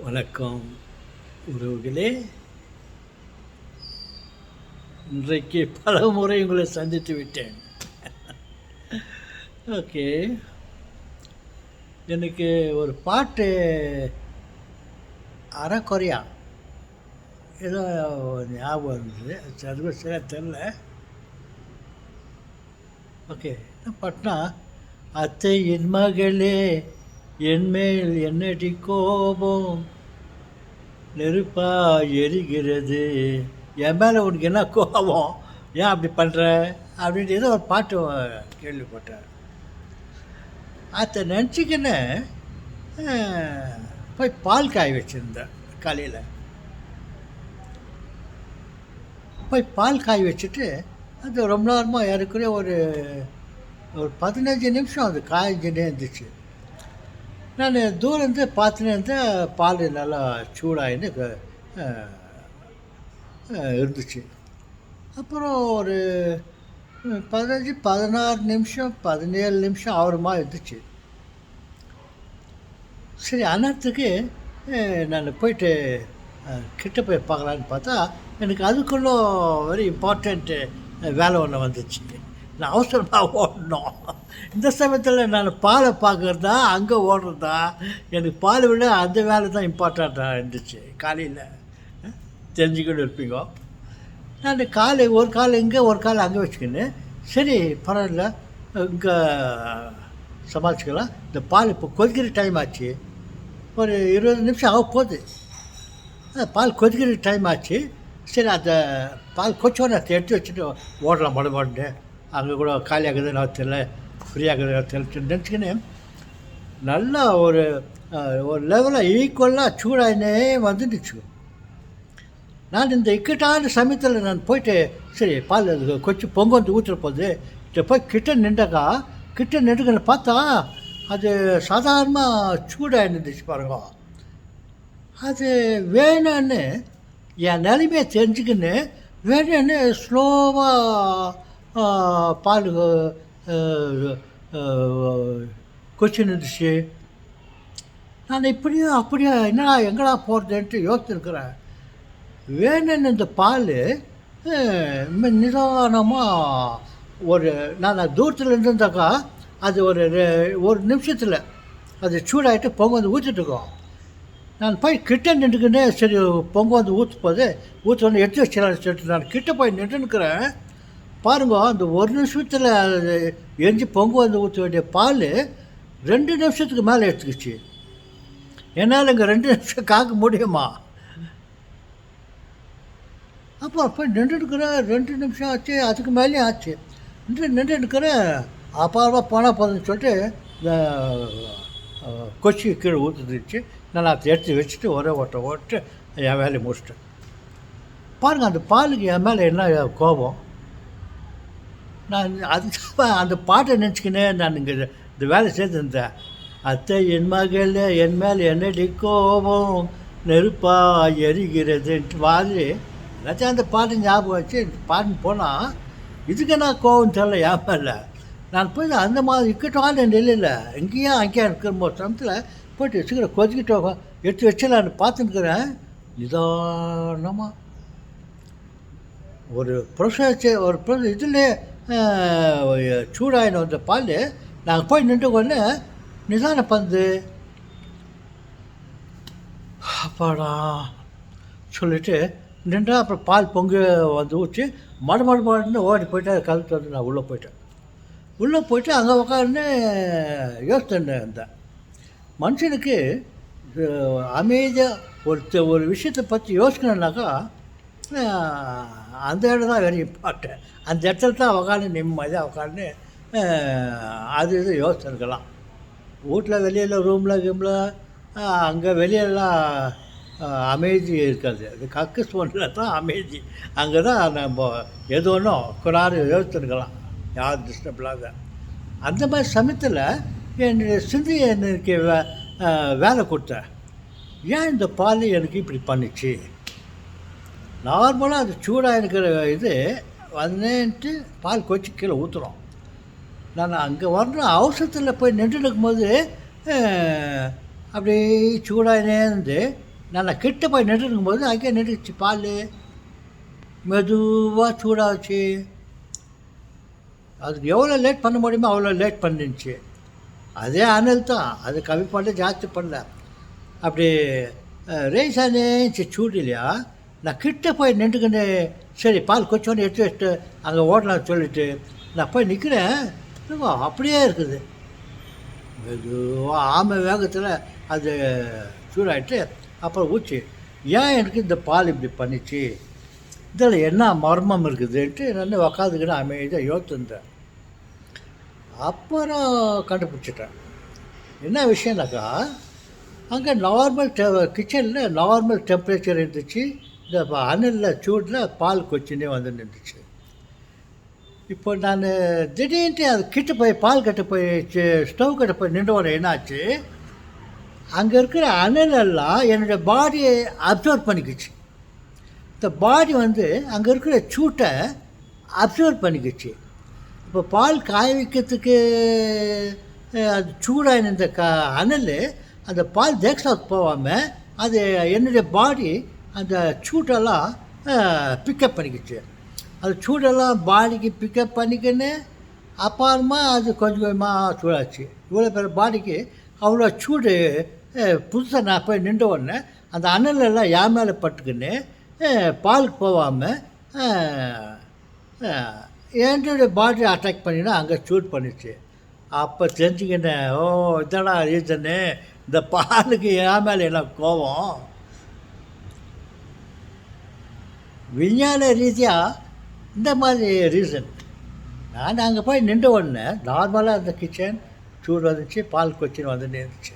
வணக்கம் உறவுகளே. இன்றைக்கு பல முறை உங்களை சந்தித்து விட்டேன். ஓகே, எனக்கு ஒரு பாட்டு அறக்குறையா ஏதோ ஞாபகம் இருந்தது, சர்வ சரியாக தெரில. ஓகே, பாட்டுனா, அத்தையின் மகளே என்மேல் என்னடி கோபம் நெருப்பா எரிகிறது, என் மேலே உனக்கு என்ன கோபம், ஏன் அப்படி பண்ணுற அப்படின்ட்டு ஏதோ ஒரு பாட்டு கேள்விப்பட்டேன். அதை நினச்சிக்கின்னு போய் பால் காய வச்சுருந்தேன். காலையில் போய் பால் காய வச்சுட்டு அது ரொம்ப நேரமாக ஏறக்குறைய ஒரு 15 நிமிஷம் அது காய்ஞ்சுனே இருந்துச்சு. நான் தூரந்து பார்த்துன்னு இருந்தேன், பால் நல்லா சூடாயின்னு இருந்துச்சு. அப்புறம் ஒரு 15, 16 நிமிஷம் 17 நிமிஷம் ஆகுறமா இருந்துச்சு. சரி, அந்நேரத்துக்கு நான் போயிட்டு கிட்ட போய் பார்க்கலான்னு பார்த்தா எனக்கு அதுக்குள்ள வெரி இம்பார்ட்டண்ட்டு வேலை ஒன்று வந்துச்சு. நான் அவசரமாக ஓடணும். இந்த சமயத்தில் நான் பாலை பார்க்குறதா அங்கே ஓடுறதா, எனக்கு பாலை விட அந்த வேலை தான் இம்பார்ட்டண்ட்டாக இருந்துச்சு. காலையில் தெரிஞ்சுக்கிட்டு இருப்பீங்க. நான் ஒரு கால் இங்கே ஒரு கால் அங்கே வச்சுக்கின்னு, சரி பரவாயில்ல இங்கே சமாளிச்சுக்கலாம். இந்த பால் இப்போ கொதிக்கிற டைம் ஆச்சு, ஒரு 20 நிமிஷம் ஆக போகுது. பால் கொதிக்கிற டைம் ஆச்சு. சரி, அந்த பால் கொச்சோன்னு அதை எடுத்து வச்சுட்டு ஓடலாம் மடுமாடுன்னு. அங்கே கூட காலியாகுது நான் தெரியல, ஃப்ரீயாகுது தெரியல நினச்சிக்கின்னு நல்லா ஒரு லெவலாக ஈக்குவலாக சூடாயினே வந்துடுச்சு. நான் இந்த இக்கட்டான சமயத்தில் நான் போயிட்டு சரி பால் அது கொச்சு பொங்க வந்து ஊற்றுற போது போய் கிட்ட நின்றுக்கன்னு பார்த்தா அது சாதாரணமாக சூடாக இருந்துச்சு பாருங்க. அது வேணும்னு என் நிலைமையை தெரிஞ்சுக்கின்னு வேணும்னு ஸ்லோவாக பால் கொச்சின்னு இருந்துச்சு. நான் அப்படியே என்னடா எங்கடா போகிறதுன்ட்டு யோசிச்சுருக்கிறேன். வேணும்னு இந்த பால் நிதானமாக நான் தூரத்தில் இருந்திருந்தாக்கா அது ஒரு நிமிஷத்தில் அது சூடாகிட்டு பொங்க வந்து ஊற்றிட்டுருக்கோம். நான் போய் கிட்ட நின்றுக்குன்னு சரி பொங்க வந்து ஊற்றுவோன்னு எடுத்து வச்சிடலான்னு சொல்லிட்டு நான் கிட்ட போய் நின்றுக்கிறேன். பாருங்க, அந்த ஒரு நிமிஷத்தில் அது எரிஞ்சு பொங்க வந்து ஊற்ற வேண்டிய பால் 2 நிமிஷத்துக்கு மேலே எடுத்துக்கிச்சு. என்னால் இங்கே 2 நிமிஷம் காக்க முடியுமா? அப்போ போய் நின்றுட்டுக்கிறேன். 2 நிமிஷம் ஆச்சு, அதுக்கு மேலேயும் ஆச்சு. நின்றுட்டுக்கிறேன். அப்பாவா போனால் போதுன்னு சொல்லிட்டு இந்த கொச்சி கீழே ஊற்றுச்சு. நான் அதை எடுத்து வச்சுட்டு ஒரே ஓட்டு என் வேலையை முடிச்சிட்டேன். பாருங்கள், அந்த பாலுக்கு என் மேலே என்ன கோபம். நான் அந்த பாட்டை நினச்சிக்கினே நான் இங்கே இந்த வேலை செய்திருந்தேன். அத்தை என் மகள் என் மேல் என்னடி கோபம் நெருப்பா எரிகிறதுன்ட்டு மாதிரி எல்லாத்தையும் அந்த பாட்டு ஞாபகம் வச்சு பாட்டுன்னு போனால் இதுக்கு நான் கோபம் தெரியல என் மேலே. நான் போய் அந்த மாதிரி இக்கட்டான நிலையில் எங்கேயும் அங்கேயும் இருக்கிற போது சமயத்தில் போய்ட்டு வச்சுக்கிறேன். கொதிக்கிட்டு எடுத்து வச்சு நான் பார்த்துருக்குறேன். நிதானமாக ஒரு இதில் சூடாயின வந்த பால் நாங்கள் போய் நின்று கொண்டு நிதான பந்து அப்பாடா சொல்லிவிட்டு நின்றா. அப்புறம் பால் பொங்கு வந்து ஊற்றி மடுன்னு ஓடி போய்ட்டு அதை கழுத்து வந்து நான் உள்ளே போயிட்டு அங்கே உட்காந்து யோசித்தேன். அந்த மனுஷனுக்கு அமைதியாக ஒரு விஷயத்தை பற்றி யோசிக்கணுன்னாக்கா அந்த இடம் தான் வெரி இம்பார்ட்டன்ட். அந்த இடத்துல தான் உட்காந்து நிம்மதியாக உட்காந்து அது இது யோசிச்சிருக்கலாம். வீட்டில் வெளியில் ரூமில் அங்கே வெளியெல்லாம் அமைதி இருக்காது. அது கக்கு ஸ்போனில் தான் அமைதி. அங்கே தான் நம்ம எது ஒன்றும் குறாறு யோசிச்சிருக்கலாம், யார் டிஸ்டர்ப் இல்லாத. அந்த மாதிரி சமயத்தில் என்னுடைய சிந்தையை எனக்கு வேலை கொடுத்தேன். ஏன் இந்த பால் எனக்கு இப்படி பண்ணிச்சு? நார்மலாக அது சூடாக இருக்கிற இது வந்துட்டு பால் கொச்சி கீழே ஊற்றுறோம். நான் அங்கே வரணும் அவசரத்தில் போய் நின்று இருக்கும்போது அப்படியே சூடாகினே இருந்து நான் கிட்ட போய் நின்று இருக்கும்போது அங்கே நின்றுச்சு பால் மெதுவாக சூடாச்சு. அதுக்கு எவ்வளோ லேட் பண்ண முடியுமோ அவ்வளோ லேட் பண்ணிருந்துச்சு. அதே அனல் தான், அது கம்மி பண்ணல ஜாஸ்தி பண்ணல. அப்படி ரைஸ் ஆனேச்சு சூடு இல்லையா. நான் கிட்ட போய் நின்றுக்கின்னு சரி பால் கொஞ்சோன்னு எடுத்து வச்சுட்டு அங்கே ஓடலாம்னு சொல்லிவிட்டு நான் போய் நிற்கிறேன். அப்படியே இருக்குது மெதுவாக ஆமை வேகத்தில் அது சூடாகிட்டு அப்புறம் ஊற்றி ஏன் எனக்கு இந்த பால் இப்படி பண்ணிச்சு, இதில் என்ன மர்மம் இருக்குதுன்ட்டு நான் உக்காந்துக்கிட்டு அமைதியாக யோசிச்சுருந்தேன். அப்புறம் கண்டுபிடிச்சிட்டேன். என்ன விஷயம்னாக்கா அங்கே நார்மல் கிச்சனில் நார்மல் டெம்பரேச்சர் இருந்துச்சு. இந்த அனலில் சூடில் பால் கொச்சினே வந்து நின்றுச்சு. இப்போ நான் திடீர்னு அது கிட்ட போய் பால் கட்ட போய் ஸ்டவ் கட்ட போய் நின்று என்னாச்சு, அங்கே இருக்கிற அனலெல்லாம் என்னுடைய பாடியை அப்சர்வ் பண்ணிக்கிச்சு. இந்த பாடி வந்து அங்கே இருக்கிற சூட்டை அப்சர்வ் பண்ணிக்கிச்சு. இப்போ பால் காய வைக்கிறதுக்கு அது சூடான இந்த அனல் அந்த பால் தேக்ஸாவுக்கு போகாமல் அது என்னுடைய பாடி அந்த சூட்டெல்லாம் பிக்கப் பண்ணிக்கிச்சு. அது சூடெல்லாம் பாடிக்கு பிக்கப் பண்ணிக்கின்னு அப்புறமா அது கொஞ்சம் கொஞ்சமாக சூடாச்சு. இவ்வளோ பேர் பாடிக்கு அவ்வளோ சூடு புதுசாக நான் போய் நின்ற உடனே அந்த அனலெல்லாம் என் மேலே பட்டுக்குன்னு பாலுக்கு போகாமல் என்னுடைய பாடி அட்டாக் பண்ணினா அங்கே சூட் பண்ணிச்சு. அப்போ தெரிஞ்சுக்கிட்டேன், ஓ இதடா ரீசன்னு, இந்த பாலுக்கு என் மேலே என்ன கோபம். விஞ்ஞான ரீதியாக இந்த மாதிரி ரீசன். நான் அங்கே போய் நின்ற உடனே நார்மலாக அந்த கிச்சன் சூடு வந்துச்சு, பால் கொச்சின்னு வந்து இருந்துச்சு.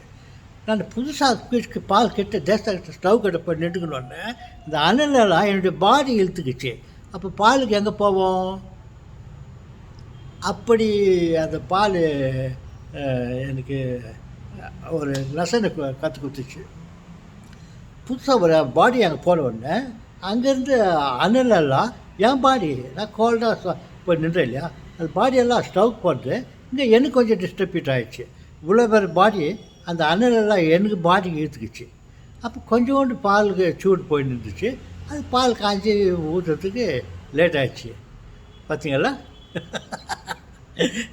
நான் புதுசாக பால் கிட்ட தேச ஸ்டவ் கிட்ட போய் நின்றுக்கணும் உடனே இந்த அனலெல்லாம் என்னுடைய பாடி இழுத்துக்குச்சு. அப்போ பாலுக்கு எங்கே போவோம்? அப்படி அந்த பால் எனக்கு ஒரு லெசனை கற்றுக் கொடுத்துச்சு. புதுசாக ஒரு பாடி அங்கே போன உடனே அங்கேருந்து அனலெல்லாம் என் பாடி நான் கோல்டாக போய் நின்றேன் இல்லையா, அந்த பாடியெல்லாம் ஸ்டவ் போட்டு இங்கே எனக்கு கொஞ்சம் டிஸ்டர்பிட் ஆகிடுச்சு. இவ்வளோ பேர் பாடி அந்த அனலெல்லாம் எனக்கு பாடிக்கு இழுத்துக்குச்சு. அப்போ கொஞ்சோண்டு பாலுக்கு சூடு போய் நின்றுச்சு. அது பால் காய்ச்சி ஊற்றுறதுக்கு லேட் ஆகிடுச்சு. பார்த்தீங்களா?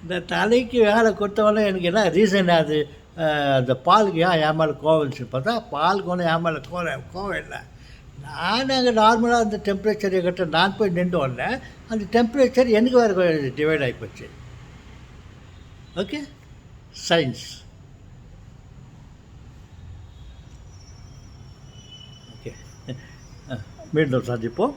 இந்த தலைக்கு வேலை கொடுத்தவொடனே எனக்கு என்ன ரீசன் அது அந்த பாலுக்கு ஏன் என் மேலே கோவம்ச்சு பார்த்தா பாலுக்கு ஒன்றும் என் மேலே கோவம் இல்லை. நான் அங்கே நார்மலாக அந்த டெம்பரேச்சரை கிட்ட நான் போய் நின்று உடனே அந்த டெம்பரேச்சர் எனக்கு வேறு டிவைட் ஆகிப்போச்சு. Okay, science. ஓகே, மீண்டும் சந்திப்போம்.